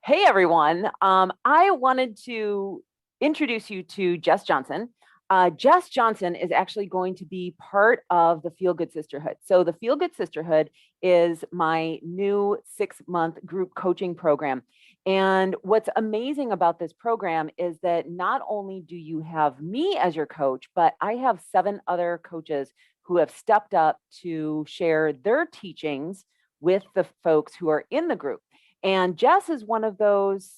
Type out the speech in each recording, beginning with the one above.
Hey everyone. I wanted to introduce you to Jess Johnson. Jess Johnson is actually going to be part of the Feel Good Sisterhood. So, the Feel Good Sisterhood is my new 6-month group coaching program. And what's amazing about this program is that not only do you have me as your coach, but I have 7 other coaches who have stepped up to share their teachings with the folks who are in the group. And Jess is one of those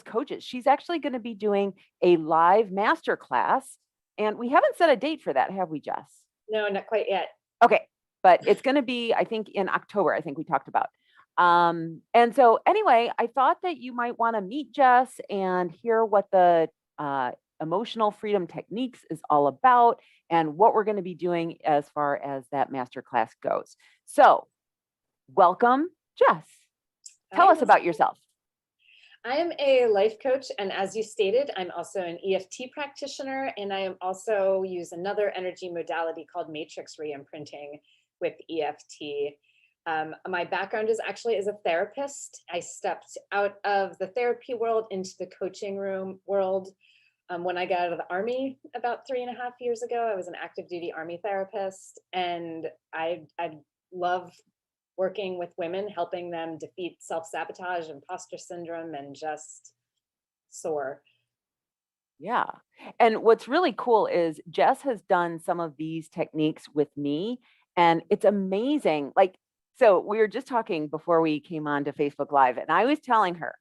coaches. She's actually going to be doing a live master class, and we haven't set a date for that, have we, Jess? No, not quite yet. Okay, but it's going to be, I think, in October. I think we talked about. And so, anyway, I thought that you might want to meet Jess and hear what the emotional freedom techniques is all about and what we're going to be doing as far as that master class goes. So, welcome, Jess. Tell Hi, us about yourself. I am a life coach, and as you stated, I'm also an EFT practitioner, and I am also use another energy modality called matrix reimprinting with EFT. My background is actually as a therapist. I stepped out of the therapy world into the coaching room world when I got out of the Army about 3.5 years ago. I was an active duty Army therapist, and I love working with women, helping them defeat self-sabotage, imposter syndrome, and just soar. Yeah. And what's really cool is Jess has done some of these techniques with me, and it's amazing. So we were just talking before we came on to Facebook Live, and I was telling her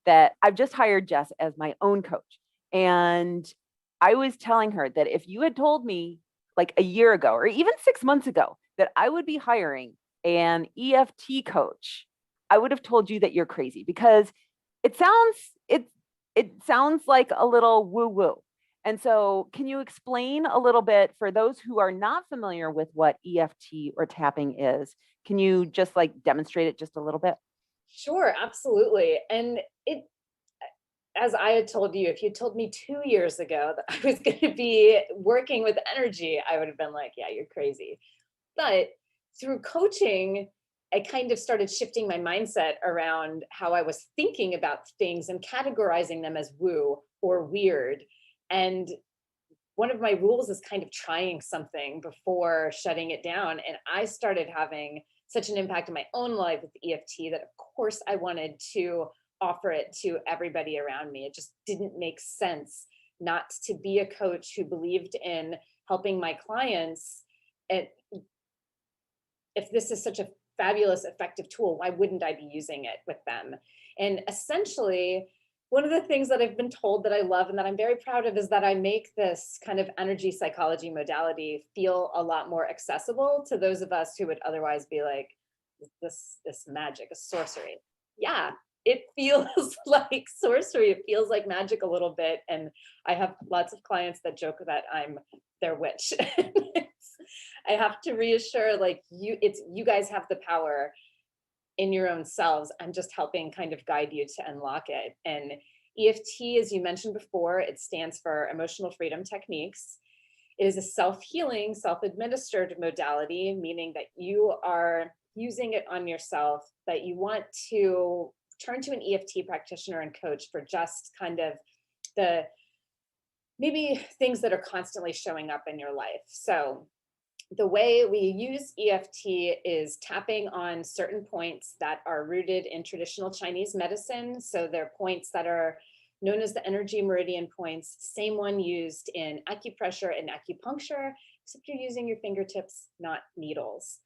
that I've just hired Jess as my own coach. And I was telling her that if you had told me like a year ago or even 6 months ago that I would be hiring an EFT coach, I would have told you that you're crazy because it sounds it it sounds like a little woo woo. And so, can you explain a little bit for those who are not familiar with what EFT or tapping is? Can you just like demonstrate it just a little bit? Sure, absolutely. And it, as I had told you, if you told me 2 years ago that I was going to be working with energy, I would have been like, yeah, you're crazy. But through coaching, I kind of started shifting my mindset around how I was thinking about things and categorizing them as woo or weird. And one of my rules is kind of trying something before shutting it down. And I started having such an impact in my own life with EFT that, of course, I wanted to offer it to everybody around me. It just didn't make sense not to be a coach who believed in helping my clients. And if this is such a fabulous, effective tool, why wouldn't I be using it with them? And essentially, one of the things that I've been told that I love and that I'm very proud of is that I make this kind of energy psychology modality feel a lot more accessible to those of us who would otherwise be like, this magic, a sorcery. Yeah, it feels like sorcery. It feels like magic a little bit. And I have lots of clients that joke that I'm their witch. I have to reassure, like, you guys have the power in your own selves. I'm just helping kind of guide you to unlock it. And EFT, as you mentioned before, it stands for Emotional Freedom Techniques. It is a self-healing, self-administered modality, meaning that you are using it on yourself, that you want to turn to an EFT practitioner and coach for just kind of the maybe things that are constantly showing up in your life. So the way we use EFT is tapping on certain points that are rooted in traditional Chinese medicine. So they're points that are known as the energy meridian points, same one used in acupressure and acupuncture, except you're using your fingertips, not needles.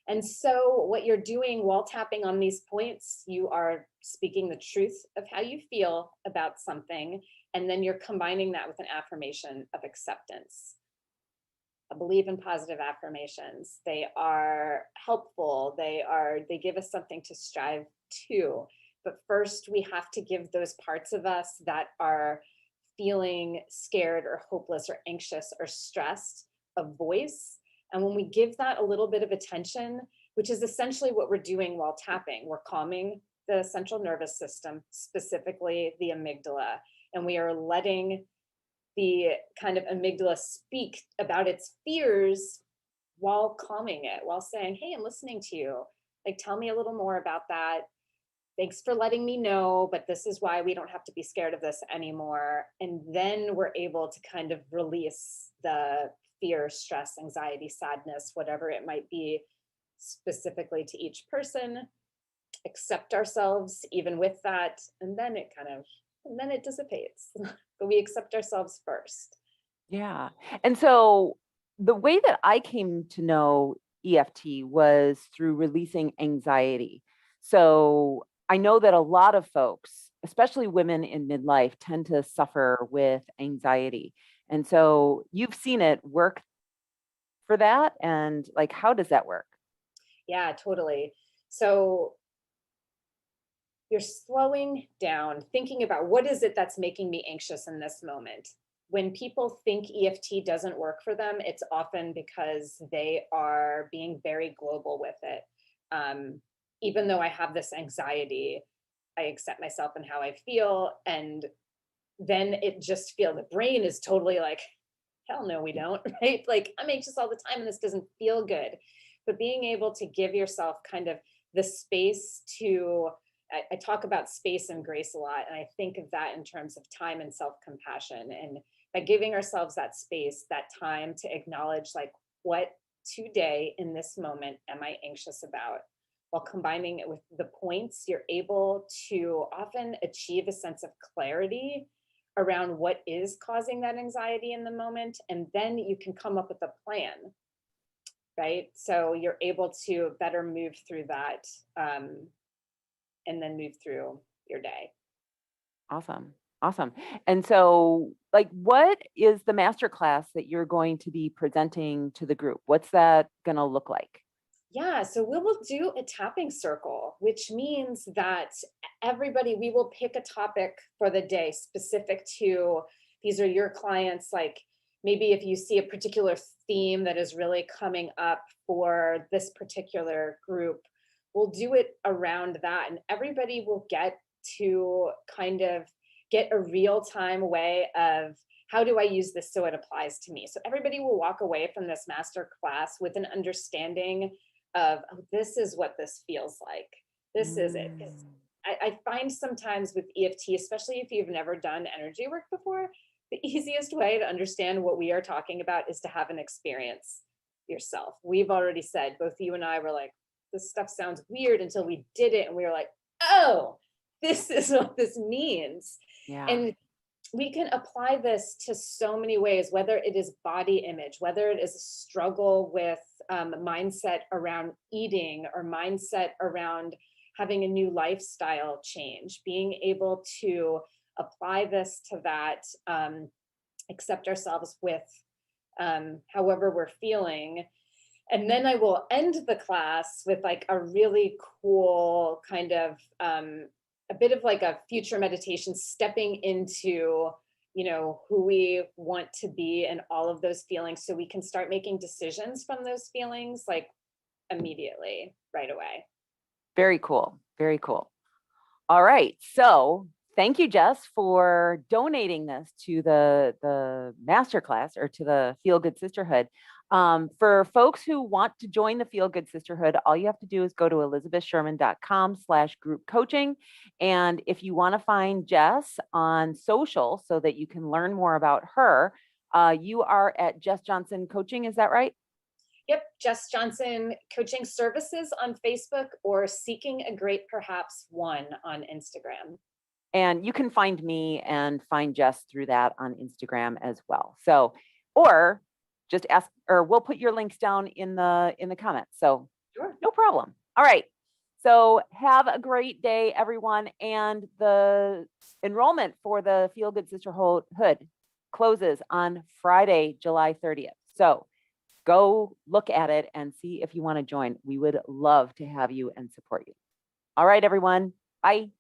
And so what you're doing while tapping on these points, you are speaking the truth of how you feel about something, and then you're combining that with an affirmation of acceptance. I believe in positive affirmations. They are helpful. They give us something to strive to. But first, we have to give those parts of us that are feeling scared or hopeless or anxious or stressed a voice. And when we give that a little bit of attention, which is essentially what we're doing while tapping, we're calming the central nervous system, specifically the amygdala, and we are letting the kind of amygdala speak about its fears while calming it, while saying, hey, I'm listening to you. Like, tell me a little more about that. thanks for letting me know, but this is why we don't have to be scared of this anymore. And then we're able to kind of release the fear, stress, anxiety, sadness, whatever it might be, specifically to each person, accept ourselves even with that, and then it dissipates. But we accept ourselves first. Yeah. And so the way that I came to know EFT was through releasing anxiety. So I know that a lot of folks, especially women in midlife, tend to suffer with anxiety. And so you've seen it work for that. And like, how does that work? Yeah, totally. So you're slowing down, thinking about what is it that's making me anxious in this moment. When people think EFT doesn't work for them, it's often because they are being very global with it. Even though I have this anxiety, I accept myself and how I feel. And then it just feel the brain is totally like, hell no, we don't, right? Like, I'm anxious all the time and this doesn't feel good. But being able to give yourself kind of the space to, I talk about space and grace a lot, and I think of that in terms of time and self-compassion. And by giving ourselves that space, that time to acknowledge, like, what today in this moment am I anxious about? While combining it with the points, you're able to often achieve a sense of clarity around what is causing that anxiety in the moment. And then you can come up with a plan, right? So you're able to better move through that, and then move through your day. Awesome. Awesome. And so, like, what is the master class that you're going to be presenting to the group? What's that going to look like? Yeah, so we will do a tapping circle, which means that everybody, we will pick a topic for the day specific to, these are your clients. Like, maybe if you see a particular theme that is really coming up for this particular group, we'll do it around that. And everybody will get to kind of get a real time way of, how do I use this so it applies to me? So everybody will walk away from this master class with an understanding of, oh, this is what this feels like. This is it. 'Cause Mm, I find sometimes with EFT, especially if you've never done energy work before, the easiest way to understand what we are talking about is to have an experience yourself. We've already said, both you and I were like, this stuff sounds weird until we did it. And we were like, oh, this is what this means. yeah. And we can apply this to so many ways, whether it is body image, whether it is a struggle with mindset around eating, or mindset around having a new lifestyle change, being able to apply this to that, accept ourselves with however we're feeling. And then I will end the class with like a really cool kind of a bit of like a future meditation, stepping into, who we want to be and all of those feelings, so we can start making decisions from those feelings, like, immediately, right away. Very cool. Very cool. All right. So thank you, Jess, for donating this to the masterclass, or to the Feel Good Sisterhood. For folks who want to join the Feel Good Sisterhood, all you have to do is go to elizabethsherman.com/group coaching. And if you want to find Jess on social so that you can learn more about her, you are at Jess Johnson Coaching. Is that right? Yep, Jess Johnson Coaching Services on Facebook, or Seeking a Great Perhaps One on Instagram. And you can find me and find Jess through that on Instagram as well. So, or just ask, or we'll put your links down in the comments. So Sure. no problem. All right. So have a great day, everyone. And the enrollment for the Feel Good Sisterhood closes on Friday, July 30th. So go look at it and see if you want to join. We would love to have you and support you. All right, everyone. Bye.